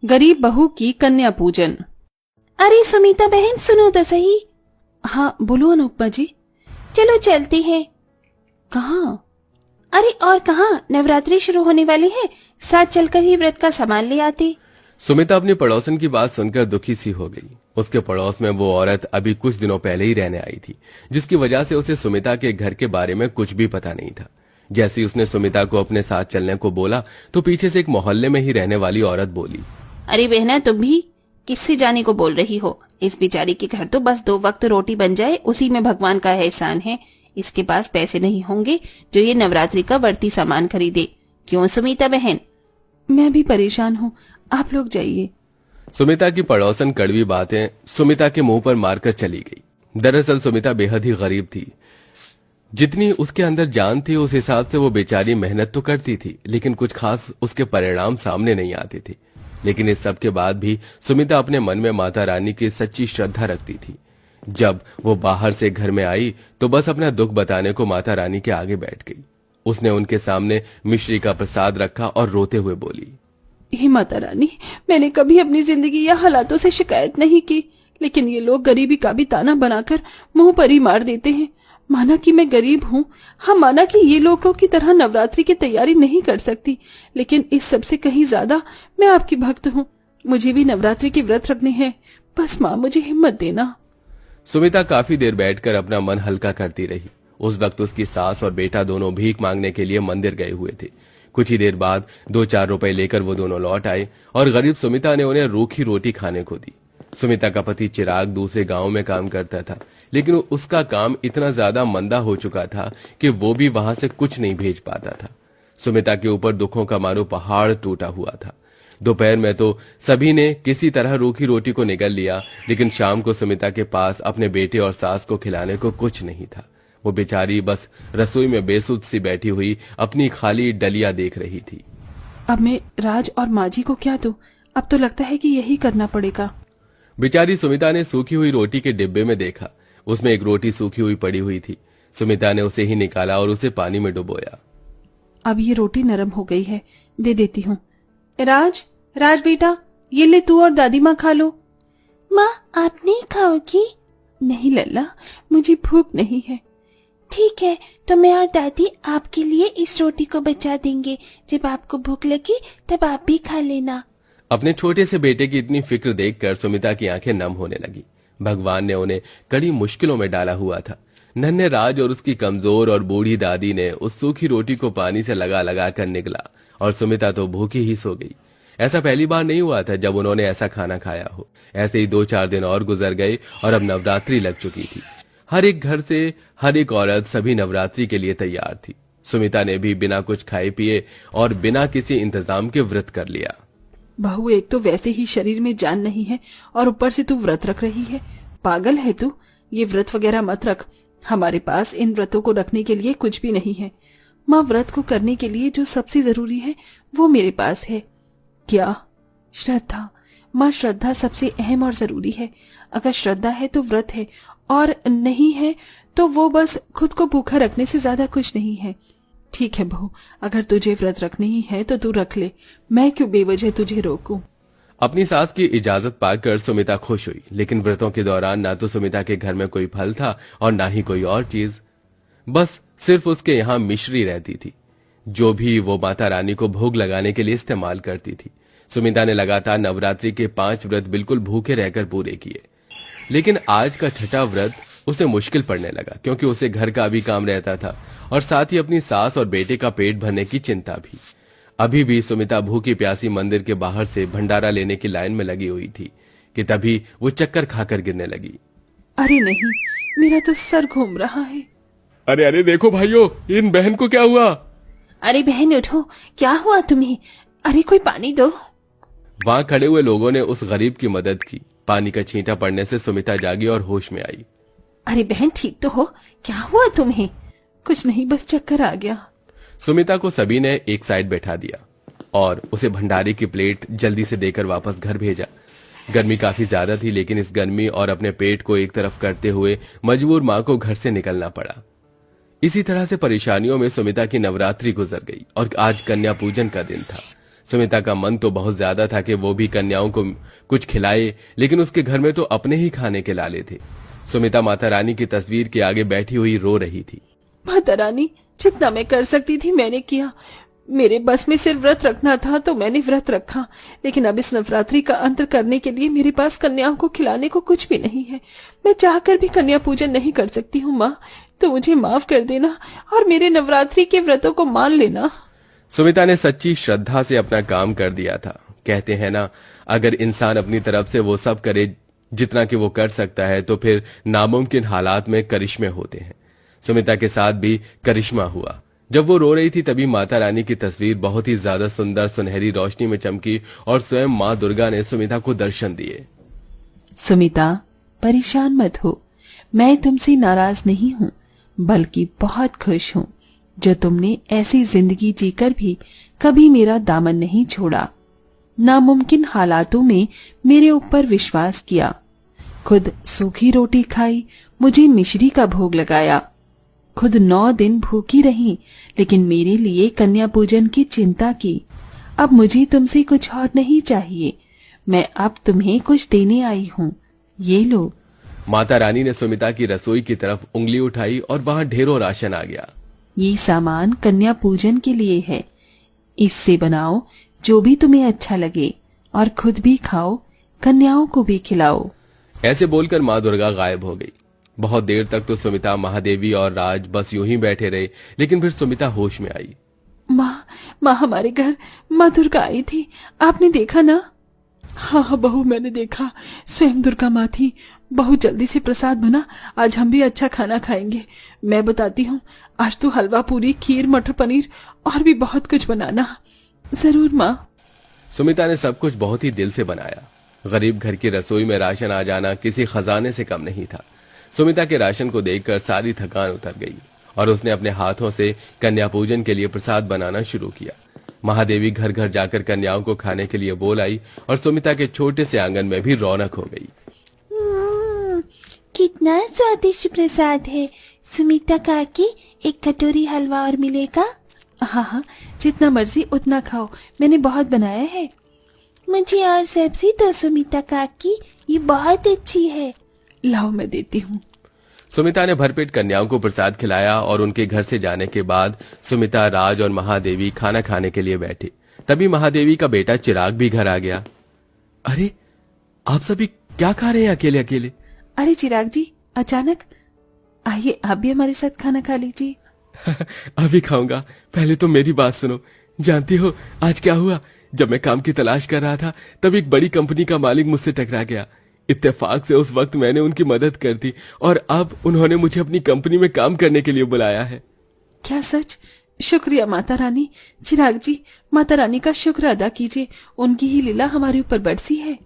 गरीब बहू की कन्या पूजन। अरे सुमिता बहन सुनो तो सही। हाँ बोलो अनुपमा जी। चलो चलते हैं। कहाँ? अरे और कहाँ, नवरात्रि शुरू होने वाली है, साथ चलकर ही व्रत का सामान ले आते। सुमिता अपनी पड़ोसन की बात सुनकर दुखी सी हो गई। उसके पड़ोस में वो औरत अभी कुछ दिनों पहले ही रहने आई थी, जिसकी वजह से उसे सुमिता के घर के बारे में कुछ भी पता नहीं था। जैसे ही उसने सुमिता को अपने साथ चलने को बोला तो पीछे से एक मोहल्ले में ही रहने वाली औरत बोली, अरे बहना तुम भी किससे जाने को बोल रही हो? इस बेचारी के घर तो बस 2 वक्त रोटी बन जाए उसी में भगवान का एहसान है। इसके पास पैसे नहीं होंगे जो ये नवरात्रि का बढ़ती सामान खरीदे। क्यों सुमिता बहन? मैं भी परेशान हूँ, आप लोग जाइए। सुमिता की पड़ोसन कड़वी बातें सुमिता के मुंह पर मारकर चली गई। दरअसल सुमिता बेहद ही गरीब थी। जितनी उसके अंदर जान थी उस हिसाब से वो बेचारी मेहनत तो करती थी, लेकिन कुछ खास उसके परिणाम सामने नहीं आते थे। लेकिन इस सब के बाद भी सुमिता अपने मन में माता रानी की सच्ची श्रद्धा रखती थी। जब वो बाहर से घर में आई तो बस अपना दुख बताने को माता रानी के आगे बैठ गई। उसने उनके सामने मिश्री का प्रसाद रखा और रोते हुए बोली, हे माता रानी, मैंने कभी अपनी जिंदगी या हालातों से शिकायत नहीं की, लेकिन ये लोग गरीबी का भी ताना बनाकर मुंह पर ही मार देते हैं। माना कि मैं गरीब हूँ, हाँ माना कि ये लोगों की तरह नवरात्रि की तैयारी नहीं कर सकती, लेकिन इस सब से कहीं ज्यादा मैं आपकी भक्त हूँ। मुझे भी नवरात्रि के व्रत रखने हैं, बस माँ मुझे हिम्मत देना। सुमिता काफी देर बैठकर अपना मन हल्का करती रही। उस वक्त उसकी सास और बेटा दोनों भीख मांगने के लिए मंदिर गए हुए थे। कुछ ही देर बाद 2-4 रुपए लेकर वो दोनों लौट आए और गरीब सुमिता ने उन्हें रूखी रोटी खाने को दी। सुमिता का पति चिराग दूसरे गांव में काम करता था, लेकिन उसका काम इतना ज्यादा मंदा हो चुका था कि वो भी वहां से कुछ नहीं भेज पाता था। सुमिता के ऊपर दुखों का मानो पहाड़ टूटा हुआ था। दोपहर में तो सभी ने किसी तरह रूखी रोटी को निगल लिया, लेकिन शाम को सुमिता के पास अपने बेटे और सास को खिलाने को कुछ नहीं था। वो बेचारी बस रसोई में बेसुध सी बैठी हुई अपनी खाली डलिया देख रही थी। अब मैं राज और माँ जी को क्या दूं? अब तो लगता है कि यही करना पड़ेगा। बेचारी सुमिता ने सूखी हुई रोटी के डिब्बे में देखा। उसमें एक रोटी सूखी हुई पड़ी हुई थी। सुमिता ने उसे ही निकाला और उसे पानी में डुबोया। अब ये रोटी नरम हो गई है, दे देती हूँ। राज, राज बेटा, ये ले तू और दादी माँ खा लो। माँ आप नहीं खाओगी? नहीं लल्ला, मुझे भूख नहीं है। ठीक है, तो मैं और दादी आपके लिए इस रोटी को बचा देंगे। जब आपको भूख लगी तब आप भी खा लेना। अपने छोटे से बेटे की इतनी फिक्र देखकर सुमिता की आंखें नम होने लगी। भगवान ने उन्हें कड़ी मुश्किलों में डाला हुआ था। नन्हे राज और उसकी कमजोर और बूढ़ी दादी ने उस सूखी रोटी को पानी से लगा लगा कर निगला और सुमिता तो भूखी ही सो गई। ऐसा पहली बार नहीं हुआ था जब उन्होंने ऐसा खाना खाया हो। ऐसे ही 2-4 दिन और गुजर गए और अब नवरात्रि लग चुकी थी। हर एक घर से हर एक औरत सभी नवरात्रि के लिए तैयार थी। सुमिता ने भी बिना कुछ खाए पिए और बिना किसी इंतजाम के व्रत कर लिया। बहू, एक तो वैसे ही शरीर में जान नहीं है और ऊपर से तू व्रत रख रही है। पागल है तू? ये व्रत वगैरह मत रख। हमारे पास इन व्रतों को रखने के लिए कुछ भी नहीं है। माँ, व्रत को करने के लिए जो सबसे जरूरी है वो मेरे पास है। क्या? श्रद्धा। माँ, श्रद्धा सबसे अहम और जरूरी है। अगर श्रद्धा है तो व्रत है, और नहीं है तो वो बस खुद को भूखा रखने से ज्यादा कुछ नहीं है। ठीक है बहू, अगर तुझे व्रत रखने ही है तो तू रख ले, मैं क्यों बेवजह तुझे रोकूं। अपनी सास की इजाजत पाकर सुमिता खुश हुई, लेकिन व्रतों के दौरान ना तो सुमिता के घर में कोई फल था और ना ही कोई और चीज। बस सिर्फ उसके यहाँ मिश्री रहती थी, जो भी वो माता रानी को भोग लगाने के लिए इस्तेमाल करती थी। सुमिता ने लगातार नवरात्रि के 5 व्रत बिल्कुल भूखे रहकर पूरे किए, लेकिन आज का छठा व्रत उसे मुश्किल पड़ने लगा, क्योंकि उसे घर का भी काम रहता था और साथ ही अपनी सास और बेटे का पेट भरने की चिंता भी। अभी भी सुमिता भूखी प्यासी मंदिर के बाहर से भंडारा लेने की लाइन में लगी हुई थी कि तभी वो चक्कर खाकर गिरने लगी। अरे नहीं, मेरा तो सर घूम रहा है। अरे अरे देखो भाइयों, इन बहन को क्या हुआ? अरे बहन उठो, क्या हुआ तुम्हें? अरे कोई पानी दो। वहां खड़े हुए लोगों ने उस गरीब की मदद की। पानी का छींटा पड़ने से सुमिता जागी और होश में आई। अरे बहन ठीक तो हो? क्या हुआ तुम्हें? कुछ नहीं, बस चक्कर आ गया। सुमिता को सभी ने एक साइड बैठा दिया और उसे भंडारे की प्लेट जल्दी से देकर वापस घर भेजा। गर्मी काफी ज्यादा थी, लेकिन इस गर्मी और अपने पेट को एक तरफ करते हुए मजबूर माँ को घर से निकलना पड़ा। इसी तरह से परेशानियों में सुमिता की नवरात्रि गुजर गई और आज कन्या पूजन का दिन था। सुमिता का मन तो बहुत ज्यादा था कि वो भी कन्याओं को कुछ खिलाए, लेकिन उसके घर में तो अपने ही खाने के लाले थे। सुमिता माता रानी की तस्वीर के आगे बैठी हुई रो रही थी। माता रानी, जितना मैं कर सकती थी मैंने किया। मेरे बस में सिर्फ व्रत रखना था तो मैंने व्रत रखा, लेकिन अब इस नवरात्रि का अंत करने के लिए मेरे पास कन्याओं को खिलाने को कुछ भी नहीं है। मैं चाहकर भी कन्या पूजन नहीं कर सकती हूँ माँ, तो मुझे माफ कर देना और मेरे नवरात्रि के व्रतों को मान लेना। सुमिता ने सच्ची श्रद्धा से अपना काम कर दिया था। कहते हैं ना, अगर इंसान अपनी तरफ से वो सब करे जितना कि वो कर सकता है तो फिर नामुमकिन हालात में करिश्मे होते हैं। सुमिता के साथ भी करिश्मा हुआ। जब वो रो रही थी तभी माता रानी की तस्वीर बहुत ही ज्यादा सुंदर सुनहरी रोशनी में चमकी और स्वयं माँ दुर्गा ने सुमिता को दर्शन दिए। सुमिता, परेशान मत हो, मैं तुमसे नाराज नहीं हूँ, बल्कि बहुत खुश हूँ जो तुमने ऐसी जिंदगी जीकर भी कभी मेरा दामन नहीं छोड़ा। नामुमकिन हालातों में मेरे ऊपर विश्वास किया, खुद सूखी रोटी खाई, मुझे मिश्री का भोग लगाया, खुद 9 दिन भूखी रही, लेकिन मेरे लिए कन्या पूजन की चिंता की। अब मुझे तुमसे कुछ और नहीं चाहिए, मैं अब तुम्हें कुछ देने आई हूँ, ये लो। माता रानी ने सुमिता की रसोई की तरफ उंगली उठाई और वहां ढेरों राशन आ गया। ये सामान कन्या पूजन के लिए है, इससे बनाओ जो भी तुम्हें अच्छा लगे और खुद भी खाओ, कन्याओं को भी खिलाओ। ऐसे बोलकर माँ दुर्गा गायब हो गई। बहुत देर तक तो सुमिता, महादेवी और राज बस यूं ही बैठे रहे, लेकिन फिर सुमिता होश में आई। माँ हमारे घर माँ दुर्गा आई थी, आपने देखा ना? हाँ बहू, मैंने देखा, स्वयं दुर्गा माँ थी। बहुत जल्दी से प्रसाद बना, आज हम भी अच्छा खाना खाएंगे। मैं बताती हूँ, आज तो हलवा पूरी, खीर, मटर पनीर और भी बहुत कुछ बनाना। जरूर माँ। सुमिता ने सब कुछ बहुत ही दिल से बनाया। गरीब घर की रसोई में राशन आ जाना किसी खजाने से कम नहीं था। सुमिता के राशन को देखकर सारी थकान उतर गई और उसने अपने हाथों से कन्या पूजन के लिए प्रसाद बनाना शुरू किया। महादेवी घर घर जाकर कन्याओं को खाने के लिए बोल आई और सुमिता के छोटे से आंगन में भी रौनक हो गई। कितना स्वादिष्ट प्रसाद है। सुमिता काकी, एक कटोरी हलवा और मिलेगा? हाँ, जितना मर्जी उतना खाओ, मैंने बहुत बनाया है। मुझे और सब्जी दो सुमिता काकी, ये बहुत अच्छी है। लाओ, मैं देती हूँ। सुमिता ने भरपेट कन्याओं को प्रसाद खिलाया और उनके घर से जाने के बाद सुमिता, राज और महादेवी खाना खाने के लिए बैठे। तभी महादेवी का बेटा चिराग भी घर आ गया। अरे, आप सभी क्या खा रहे हैं अकेले अकेले? अरे चिराग जी, अचानक आइए, आप भी हमारे साथ खाना खा लीजिए। अभी खाऊंगा, पहले तो मेरी बात सुनो। जानती हो आज क्या हुआ? जब मैं काम की तलाश कर रहा था तब एक बड़ी कंपनी का मालिक मुझसे टकरा गया। इत्तेफाक से उस वक्त मैंने उनकी मदद कर दी और अब उन्होंने मुझे अपनी कंपनी में काम करने के लिए बुलाया है। क्या सच? शुक्रिया माता रानी। चिराग जी, माता रानी का शुक्र अदा कीजिए, उनकी ही लीला हमारे ऊपर बरसी है।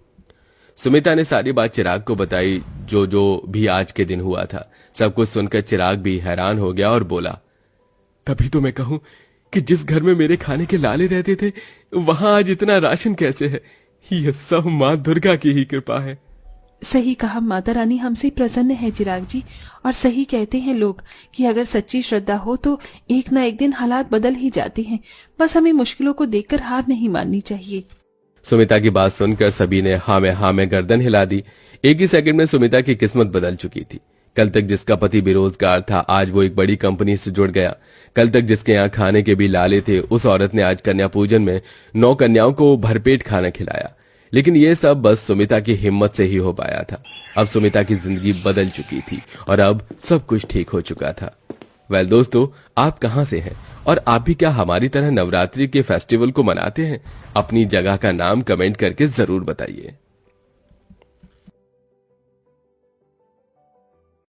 सुमिता ने सारी बात चिराग को बताई, जो भी आज के दिन हुआ था। सब कुछ सुनकर चिराग भी हैरान हो गया और बोला, तभी तो मैं कहूं कि जिस घर में मेरे खाने के लाले रहते थे वहां आज इतना राशन कैसे है? ये सब माँ दुर्गा की ही कृपा है। सही कहा, माता रानी हमसे प्रसन्न है चिराग जी। और सही कहते हैं लोग कि अगर सच्ची श्रद्धा हो तो एक ना एक दिन हालात बदल ही जाते हैं। बस हमें मुश्किलों को देखकर हार नहीं माननी चाहिए। सुमिता की बात सुनकर सभी ने हाँ में गर्दन हिला दी। एक ही सेकंड में सुमिता की किस्मत बदल चुकी थी। कल तक जिसका पति बेरोजगार था, आज वो एक बड़ी कंपनी से जुड़ गया। कल तक जिसके यहाँ खाने के भी लाले थे, उस औरत ने आज कन्या पूजन में 9 कन्याओं को भरपेट खाना खिलाया। लेकिन ये सब बस सुमिता की हिम्मत से ही हो पाया था। अब सुमिता की जिंदगी बदल चुकी थी और अब सब कुछ ठीक हो चुका था। वेल दोस्तों, आप कहां से हैं और आप भी क्या हमारी तरह नवरात्रि के फेस्टिवल को मनाते हैं? अपनी जगह का नाम कमेंट करके जरूर बताइए।